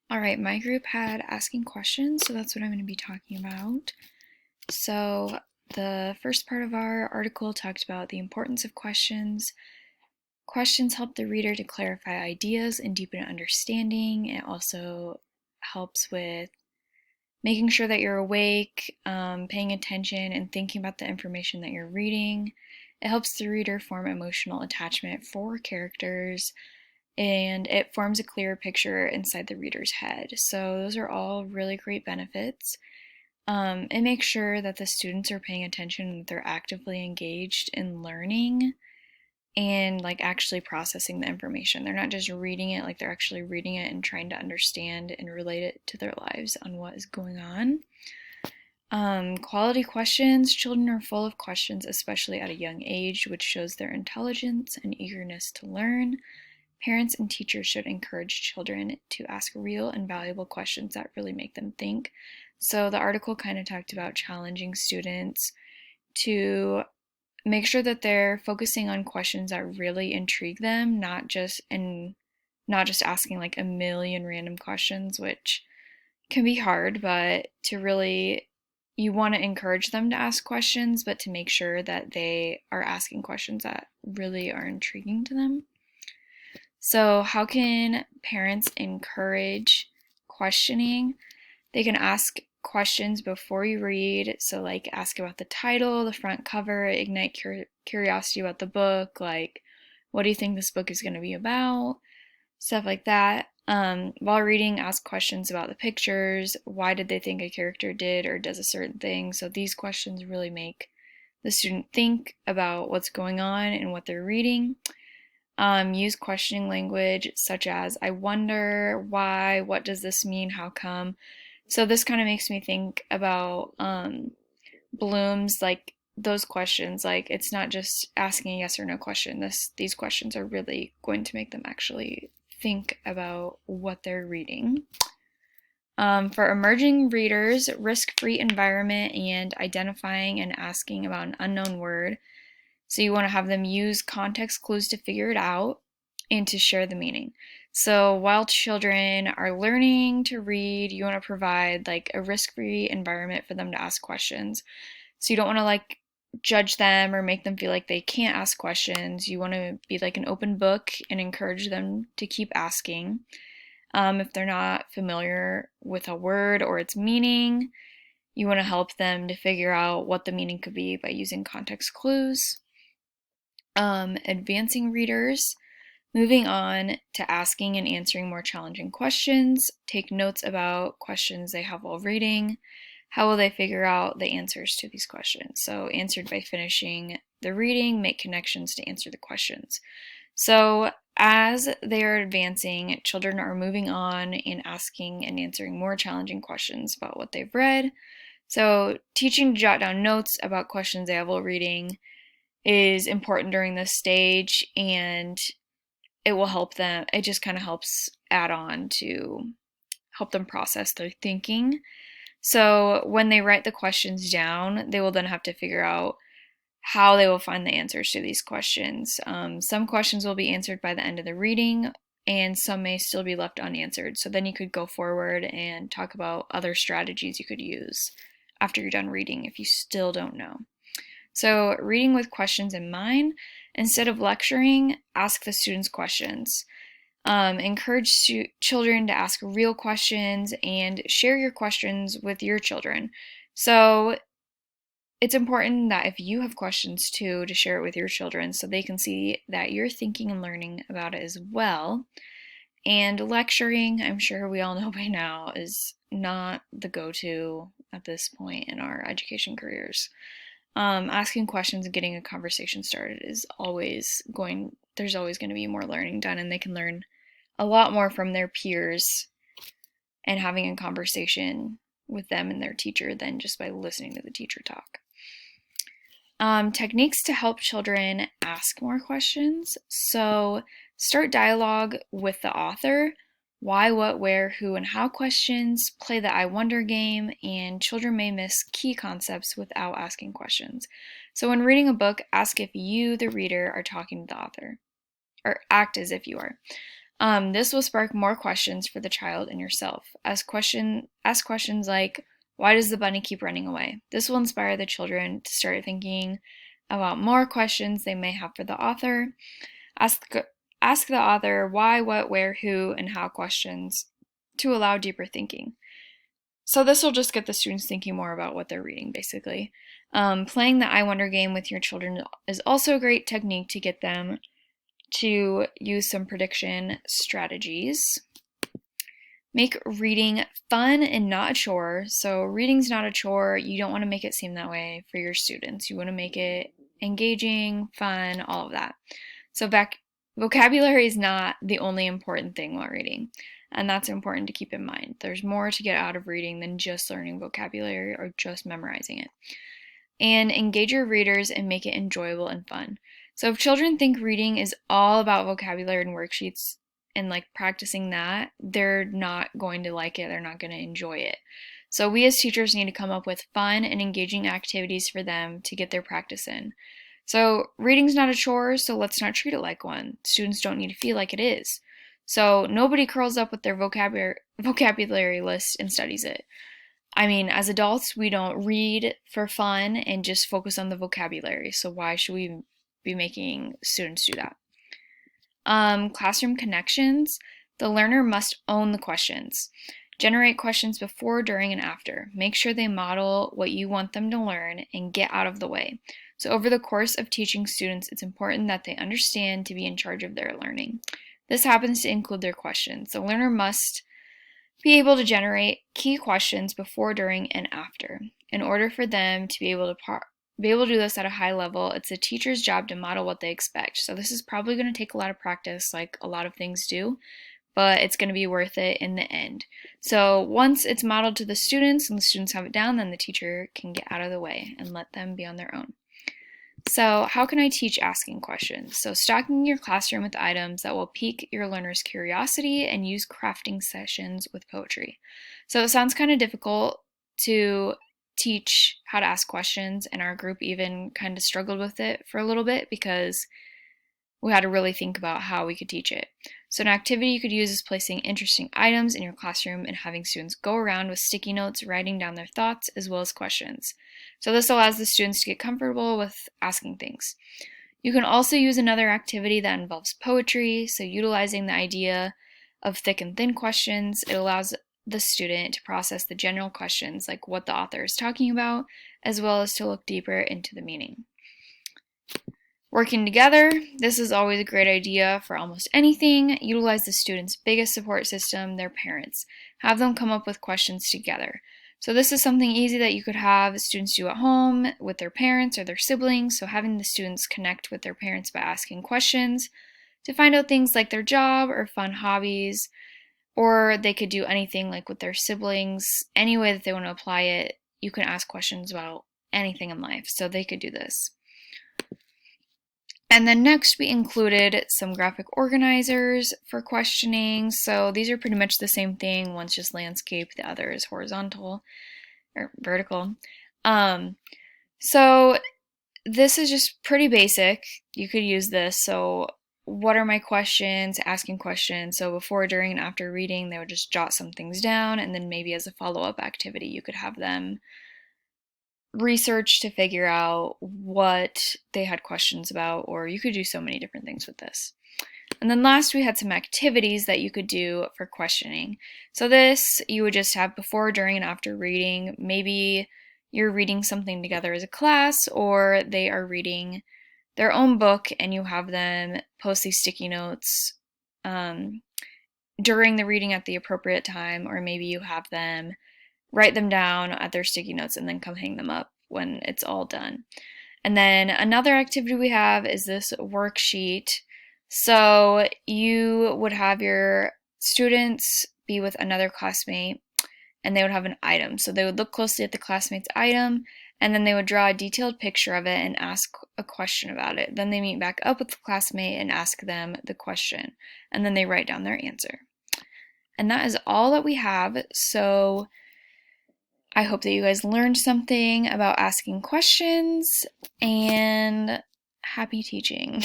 All right, my group had asking questions, so that's what I'm going to be talking about. So, the first part of our article talked about the importance of questions. Questions help the reader to clarify ideas and deepen understanding. It also helps with making sure that you're awake, paying attention, and thinking about the information that you're reading. It helps the reader form emotional attachment for characters, and it forms a clearer picture inside the reader's head. So those are all really great benefits. It makes sure that the students are paying attention and that they're actively engaged in learning and like actually processing the information. They're not just reading it, like they're actually reading it and trying to understand and relate it to their lives on what is going on. Quality questions. Children are full of questions, especially at a young age, which shows their intelligence and eagerness to learn. Parents and teachers should encourage children to ask real and valuable questions that really make them think. So the article kind of talked about challenging students to make sure that they're focusing on questions that really intrigue them, not just asking like a million random questions, which can be hard, but to really you want to encourage them to ask questions, but to make sure that they are asking questions that really are intriguing to them. So, how can parents encourage questioning? They can ask questions before you read. So, like, ask about the title, the front cover, ignite curiosity about the book. Like, what do you think this book is going to be about? Stuff like that. While reading, ask questions about the pictures. Why did they think a character did or does a certain thing? So, these questions really make the student think about what's going on and what they're reading. Use questioning language such as I wonder, why, what does this mean, how come. So this kind of makes me think about Bloom's, like those questions. Like it's not just asking a yes or no question. These questions are really going to make them actually think about what they're reading. For emerging readers, risk-free environment and identifying and asking about an unknown word. So you want to have them use context clues to figure it out and to share the meaning. So while children are learning to read, you want to provide like a risk-free environment for them to ask questions. So you don't want to like judge them or make them feel like they can't ask questions. You want to be like an open book and encourage them to keep asking. If they're not familiar with a word or its meaning, you want to help them to figure out what the meaning could be by using context clues. Advancing readers, moving on to asking and answering more challenging questions. Take notes about questions they have while reading. How will they figure out the answers to these questions? So, answered by finishing the reading, make connections to answer the questions. So, as they are advancing, children are moving on and asking and answering more challenging questions about what they've read. So, teaching to jot down notes about questions they have while reading is important during this stage, and it will help them. It just kind of helps add on to help them process their thinking. So when they write the questions down, they will then have to figure out how they will find the answers to these questions. Some questions will be answered by the end of the reading, and some may still be left unanswered. So then you could go forward and talk about other strategies you could use after you're done reading if you still don't know. So, reading with questions in mind, instead of lecturing, ask the students questions. Encourage children to ask real questions and share your questions with your children. So, it's important that if you have questions too, to share it with your children so they can see that you're thinking and learning about it as well. And lecturing, I'm sure we all know by now, is not the go to at this point in our education careers. Asking questions and getting a conversation started is there's always going to be more learning done, and they can learn a lot more from their peers and having a conversation with them and their teacher than just by listening to the teacher talk. Techniques to help children ask more questions. So start dialogue with the author. Why, what, where, who, and how questions. Play the I wonder game, and children may miss key concepts without asking questions. So when reading a book, ask if you, the reader, are talking to the author, or act as if you are. This will spark more questions for the child and yourself. Ask questions like, why does the bunny keep running away? This will inspire the children to start thinking about more questions they may have for the author. Ask, ask the author why, what, where, who, and how questions to allow deeper thinking. So this will just get the students thinking more about what they're reading, basically. Playing the I Wonder game with your children is also a great technique to get them to use some prediction strategies. Make reading fun and not a chore. So reading's not a chore. You don't want to make it seem that way for your students. You want to make it engaging, fun, all of that. So vocabulary is not the only important thing while reading. And that's important to keep in mind. There's more to get out of reading than just learning vocabulary or just memorizing it. And engage your readers and make it enjoyable and fun. So if children think reading is all about vocabulary and worksheets and like practicing that, they're not going to like it, they're not going to enjoy it. So we as teachers need to come up with fun and engaging activities for them to get their practice in. So reading's not a chore, so let's not treat it like one. Students don't need to feel like it is. So nobody curls up with their vocabulary list and studies it. I mean, as adults, we don't read for fun and just focus on the vocabulary. So why should we be making students do that? Classroom connections. The learner must own the questions. Generate questions before, during, and after. Make sure they model what you want them to learn and get out of the way. So over the course of teaching students, it's important that they understand to be in charge of their learning. This happens to include their questions. The learner must be able to generate key questions before, during, and after. In order for them to be able to do this at a high level, it's the teacher's job to model what they expect. So this is probably going to take a lot of practice, like a lot of things do, but it's going to be worth it in the end. So once it's modeled to the students and the students have it down, then the teacher can get out of the way and let them be on their own. So how can I teach asking questions? So stocking your classroom with items that will pique your learners' curiosity and use crafting sessions with poetry. So it sounds kind of difficult to teach how to ask questions, and our group even kind of struggled with it for a little bit because we had to really think about how we could teach it. So an activity you could use is placing interesting items in your classroom and having students go around with sticky notes, writing down their thoughts as well as questions. So this allows the students to get comfortable with asking things. You can also use another activity that involves poetry, so utilizing the idea of thick and thin questions. It allows the student to process the general questions like what the author is talking about, as well as to look deeper into the meaning. Working together, this is always a great idea for almost anything. Utilize the student's biggest support system, their parents. Have them come up with questions together. So this is something easy that you could have students do at home with their parents or their siblings. So having the students connect with their parents by asking questions to find out things like their job or fun hobbies, or they could do anything like with their siblings, any way that they want to apply it. You can ask questions about anything in life, so they could do this. And then next we included some graphic organizers for questioning. So these are pretty much the same thing. One's just landscape, the other is horizontal or vertical. So this is just pretty basic. You could use this. So what are my questions? Asking questions. So before, during, and after reading, they would just jot some things down, and then maybe as a follow-up activity, you could have them research to figure out what they had questions about, or you could do so many different things with this. And then last, we had some activities that you could do for questioning. So this, you would just have before, during, and after reading. Maybe you're reading something together as a class, or they are reading their own book and you have them post these sticky notes during the reading at the appropriate time, or maybe you have them write them down at their sticky notes and then come hang them up when it's all done. And then another activity we have is this worksheet. So you would have your students be with another classmate and they would have an item. So they would look closely at the classmate's item and then they would draw a detailed picture of it and ask a question about it. Then they meet back up with the classmate and ask them the question, and then they write down their answer. And that is all that we have. So I hope that you guys learned something about asking questions, and happy teaching.